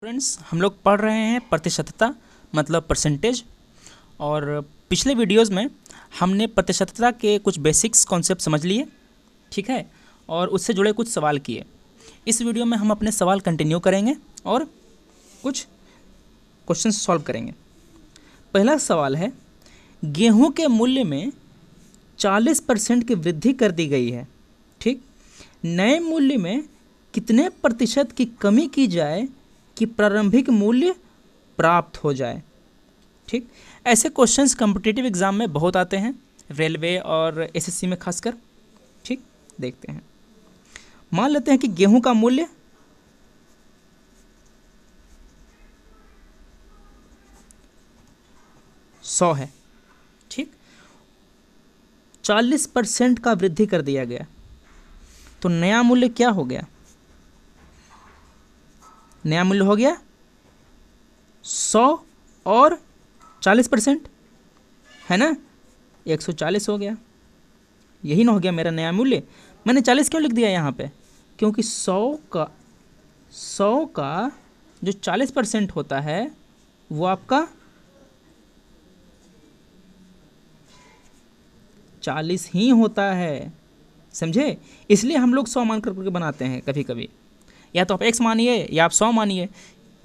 Friends, हम लोग पढ़ रहे हैं प्रतिशतता मतलब परसेंटेज। और पिछले वीडियोस में हमने प्रतिशतता के कुछ बेसिक्स कॉन्सेप्ट समझ लिए, ठीक है, और उससे जुड़े कुछ सवाल किए। इस वीडियो में हम अपने सवाल कंटिन्यू करेंगे और कुछ क्वेश्चन सॉल्व करेंगे। पहला सवाल है, गेहूं के मूल्य में 40% की वृद्धि कर दी गई है, ठीक। नए मूल्य में कितने प्रतिशत की कमी की जाए कि प्रारंभिक मूल्य प्राप्त हो जाए, ठीक। ऐसे क्वेश्चंस कॉम्पिटिटिव एग्जाम में बहुत आते हैं, रेलवे और एसएससी में खासकर, ठीक। देखते हैं, मान लेते हैं कि गेहूं का मूल्य 100 है, ठीक। 40% का वृद्धि कर दिया गया, तो नया मूल्य क्या हो गया? नया मूल्य हो गया 100 और 40%, है ना, 140 हो गया। यही ना हो गया मेरा नया मूल्य। मैंने 40 क्यों लिख दिया यहाँ पे? क्योंकि 100 का जो 40% होता है वो आपका 40 ही होता है, समझे। इसलिए हम लोग 100 मान करके बनाते हैं कभी कभी। या तो आप x मानिए या आप 100 मानिए।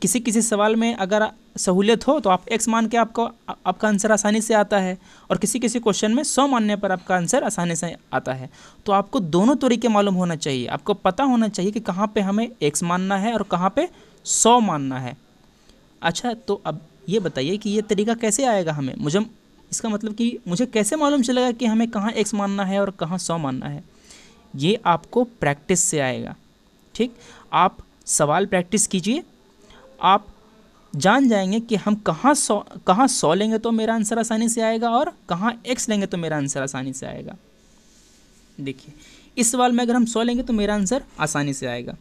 किसी किसी सवाल में अगर सहूलियत हो तो आप x मान के आपका आंसर आसानी से आता है, और किसी किसी क्वेश्चन में 100 मानने पर आपका आंसर आसानी से आता है। तो आपको दोनों तरीके मालूम होना चाहिए। आपको पता होना चाहिए कि कहाँ पे हमें x मानना है और कहाँ पे 100 मानना है। अच्छा, तो अब ये बताइए कि ये तरीका कैसे आएगा हमें, मुझे इसका मतलब कि मुझे कैसे मालूम चलेगा कि हमें कहाँ x मानना है और कहाँ 100 मानना है? ये आपको प्रैक्टिस से आएगा, ठीक। आप सवाल प्रैक्टिस कीजिए, आप जान जाएंगे कि हम कहाँ 100 लेंगे तो मेरा आंसर आसानी से आएगा और कहाँ x लेंगे तो मेरा आंसर आसानी से आएगा। देखिए, इस सवाल में अगर हम 100 लेंगे तो मेरा आंसर आसानी से आएगा।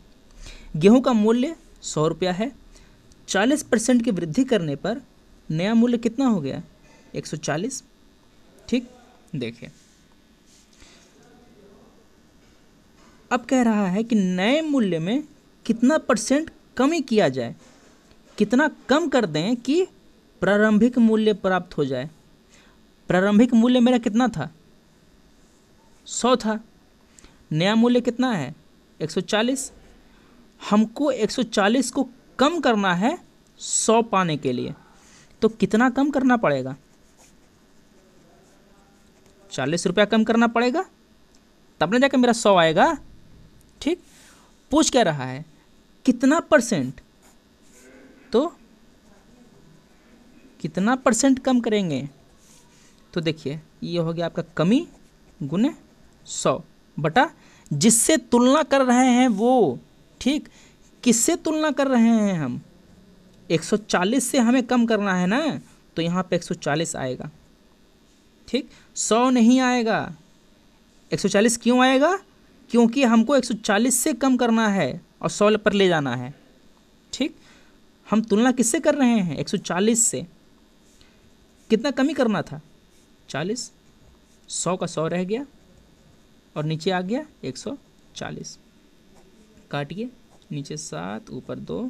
गेहूं का मूल्य 100 रुपया है, 40% की वृद्धि करने पर नया मूल्य कितना हो गया? 140, ठीक। देखिए, अब कह रहा है कि नए मूल्य में कितना परसेंट कमी किया जाए, कितना कम कर दें कि प्रारंभिक मूल्य प्राप्त हो जाए। प्रारंभिक मूल्य मेरा कितना था? 100 था। नया मूल्य कितना है? 140। हमको 140 को कम करना है 100 पाने के लिए, तो कितना कम करना पड़ेगा? 40 रुपया कम करना पड़ेगा, तब ना जाकर मेरा 100 आएगा, ठीक। पूछ क्या रहा है? कितना परसेंट, तो कितना परसेंट कम करेंगे? तो देखिए, ये हो गया आपका कमी गुने 100 बटा जिससे तुलना कर रहे हैं वो, ठीक। किससे तुलना कर रहे हैं हम? 140 से हमें कम करना है ना, तो यहाँ पे 140 आएगा, ठीक। 100 नहीं आएगा। 140 क्यों आएगा? क्योंकि हमको 140 से कम करना है और 100 पर ले जाना है, ठीक। हम तुलना किससे कर रहे हैं? 140 से। कितना कमी करना था? 40। 100 का 100 रह गया और नीचे आ गया 140। काटिए, नीचे 7 ऊपर 2,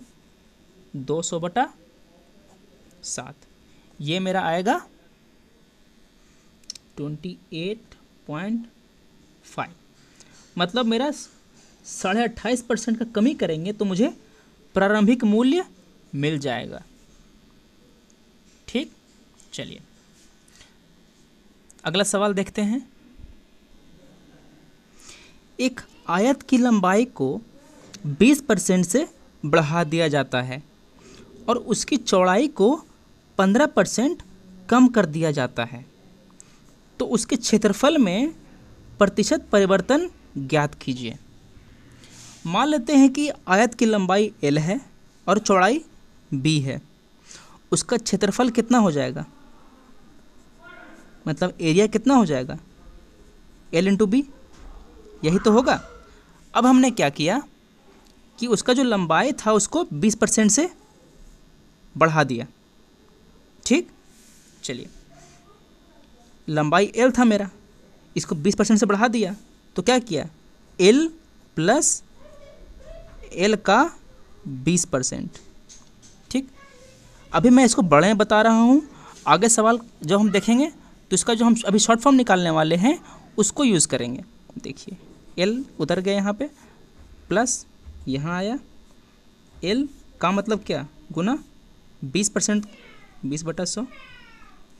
200 बटा 7, ये मेरा आएगा 28.5। मतलब मेरा 28.5% का कमी करेंगे तो मुझे प्रारंभिक मूल्य मिल जाएगा, ठीक। चलिए अगला सवाल देखते हैं। एक आयत की लंबाई को 20% से बढ़ा दिया जाता है और उसकी चौड़ाई को 15% कम कर दिया जाता है, तो उसके क्षेत्रफल में प्रतिशत परिवर्तन ज्ञात कीजिए। मान लेते हैं कि आयत की लंबाई L है और चौड़ाई B है। उसका क्षेत्रफल कितना हो जाएगा? मतलब एरिया कितना हो जाएगा? L इंटू B, यही तो होगा। अब हमने क्या किया कि उसका जो लंबाई था उसको 20% से बढ़ा दिया, ठीक। चलिए, लंबाई L था मेरा, इसको 20% से बढ़ा दिया, तो क्या किया? L प्लस L का 20%, ठीक, अभी मैं इसको बड़े में बता रहा हूँ, आगे सवाल जब हम देखेंगे तो इसका जो हम अभी शॉर्ट फॉर्म निकालने वाले हैं उसको यूज़ करेंगे। देखिए एल उधर गए यहाँ पे, प्लस यहाँ आया एल का मतलब क्या, गुना 20%, 20/100।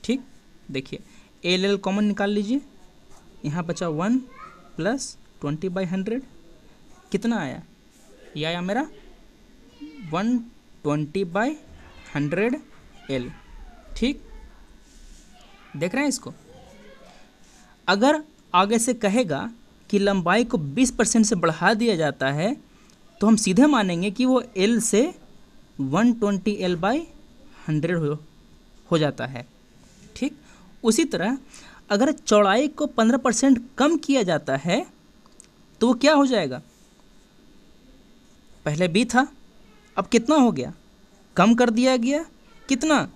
ठीक, देखिए एल एल कॉमन निकाल लीजिए, यहाँ बचा 1 + 20/100, कितना आया, ये आया मेरा 120/100 एल। ठीक, देख रहे हैं इसको। अगर आगे से कहेगा कि लंबाई को 20% से बढ़ा दिया जाता है तो हम सीधे मानेंगे कि वो एल से 120L/100 हो जाता है। ठीक, उसी तरह अगर चौड़ाई को 15% कम किया जाता है तो वो क्या हो जाएगा, पहले b था, अब कितना हो गया, कम कर दिया गया, कितना,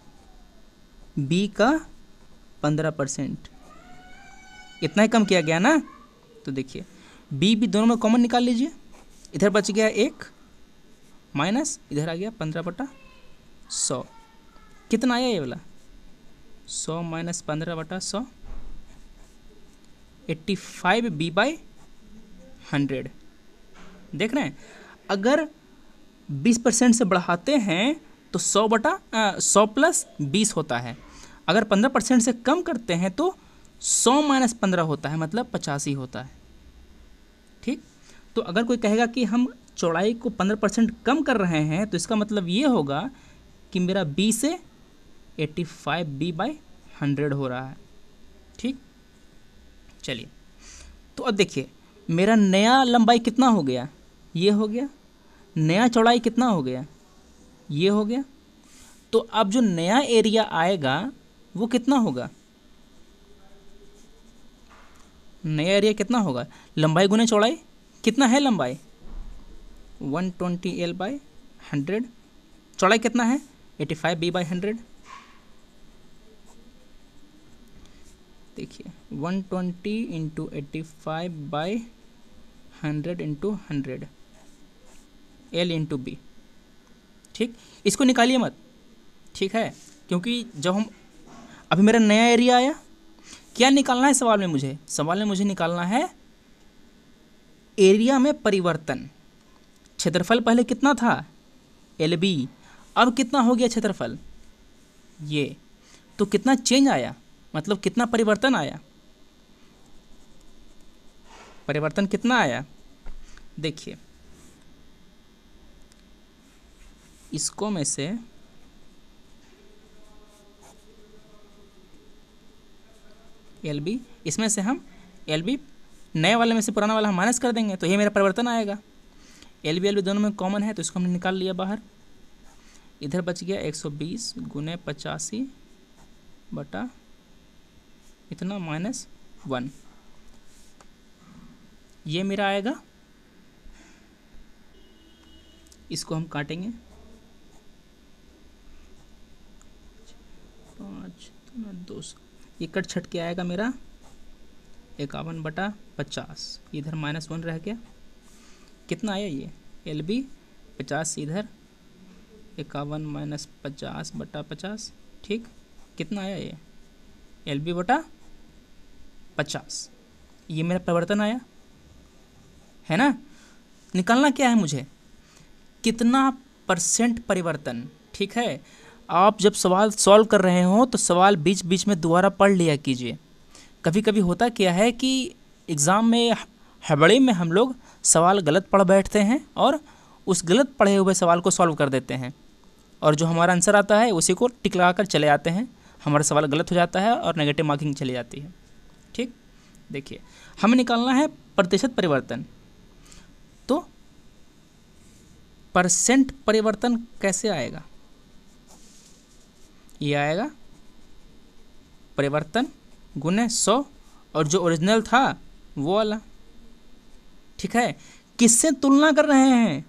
b का 15%, इतना ही कम किया गया ना। तो देखिए b भी दोनों में कॉमन निकाल लीजिए, इधर बच गया 1 माइनस इधर आ गया 15/100, कितना आया ये वाला, 100 - 15/100, 85b/100। देख रहे हैं, अगर 20% से बढ़ाते हैं तो 100 + 20 होता है, अगर 15% से कम करते हैं तो 100 - 15 होता है, मतलब 85 होता है। ठीक, तो अगर कोई कहेगा कि हम चौड़ाई को 15% कम कर रहे हैं तो इसका मतलब ये होगा कि मेरा b से 85b/100 हो रहा है। ठीक, चलिए तो अब देखिए मेरा नया लंबाई कितना हो गया, ये हो गया, नया चौड़ाई कितना हो गया, ये हो गया। तो अब जो नया एरिया आएगा वो कितना होगा, नया एरिया कितना होगा, लंबाई गुने चौड़ाई, कितना है लंबाई 120L/100, चौड़ाई कितना है 85b/100। देखिए 120 × 85/100 × 100 L × B। ठीक, इसको निकालिए मत, ठीक है, क्योंकि जब हम अभी मेरा नया एरिया आया, क्या निकालना है सवाल में मुझे, सवाल में मुझे निकालना है एरिया में परिवर्तन। क्षेत्रफल पहले कितना था LB, अब कितना हो गया क्षेत्रफल ये, तो कितना चेंज आया, मतलब कितना परिवर्तन आया, परिवर्तन कितना आया। देखिए इसको में से LB, इसमें से हम LB नए वाले में से पुराना वाला हम माइनस कर देंगे तो ये मेरा परिवर्तन आएगा। LB दोनों में कॉमन है तो इसको हमने निकाल लिया बाहर, इधर बच गया 120 × 85 बटा इतना -1, ये मेरा आएगा, इसको हम काटेंगे 5 × 200, ये कट छट के आएगा मेरा 51/50, इधर -1 रह गया, कितना आया ये LB 50 इधर 51 - 50/50। ठीक, कितना आया ये LB/50, ये मेरा परिवर्तन आया है ना। निकालना क्या है मुझे, कितना % परिवर्तन। ठीक है, आप जब सवाल सॉल्व कर रहे हो तो सवाल बीच बीच में दोबारा पढ़ लिया कीजिए। कभी कभी होता क्या है कि एग्ज़ाम में हड़बड़ी में हम लोग सवाल गलत पढ़ बैठते हैं और उस गलत पढ़े हुए सवाल को सॉल्व कर देते हैं, और जो हमारा आंसर आता है उसी को टिक लगा कर चले आते हैं, हमारा सवाल गलत हो जाता है और नेगेटिव मार्किंग चली जाती है। ठीक, देखिए हमें निकालना है प्रतिशत परिवर्तन, तो % परिवर्तन कैसे आएगा, ये आएगा परिवर्तन गुने 100 और जो ओरिजिनल था वो वाला। ठीक है, किससे तुलना कर रहे हैं,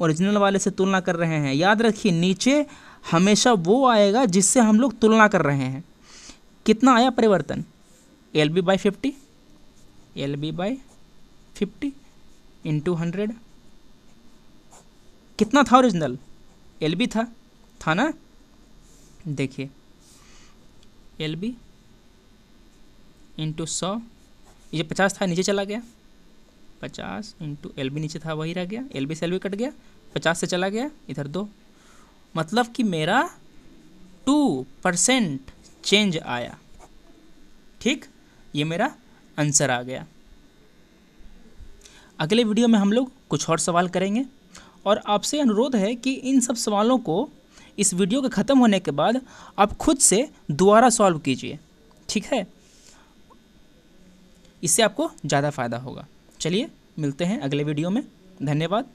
ओरिजिनल वाले से तुलना कर रहे हैं। याद रखिए नीचे हमेशा वो आएगा जिससे हम लोग तुलना कर रहे हैं। कितना आया परिवर्तन LB/50, LB/50 × 100, कितना था ओरिजिनल LB था था ना। देखिए LB इंटू 100, ये 50 था नीचे चला गया, 50 इंटू LB नीचे था वही रह गया, LB से LB कट गया, 50 से चला गया इधर 2, मतलब कि मेरा 2% चेंज आया। ठीक, ये मेरा आंसर आ गया। अगले वीडियो में हम लोग कुछ और सवाल करेंगे और आपसे अनुरोध है कि इन सब सवालों को इस वीडियो के ख़त्म होने के बाद आप खुद से दोबारा सॉल्व कीजिए, ठीक है, इससे आपको ज़्यादा फ़ायदा होगा। चलिए मिलते हैं अगले वीडियो में, धन्यवाद।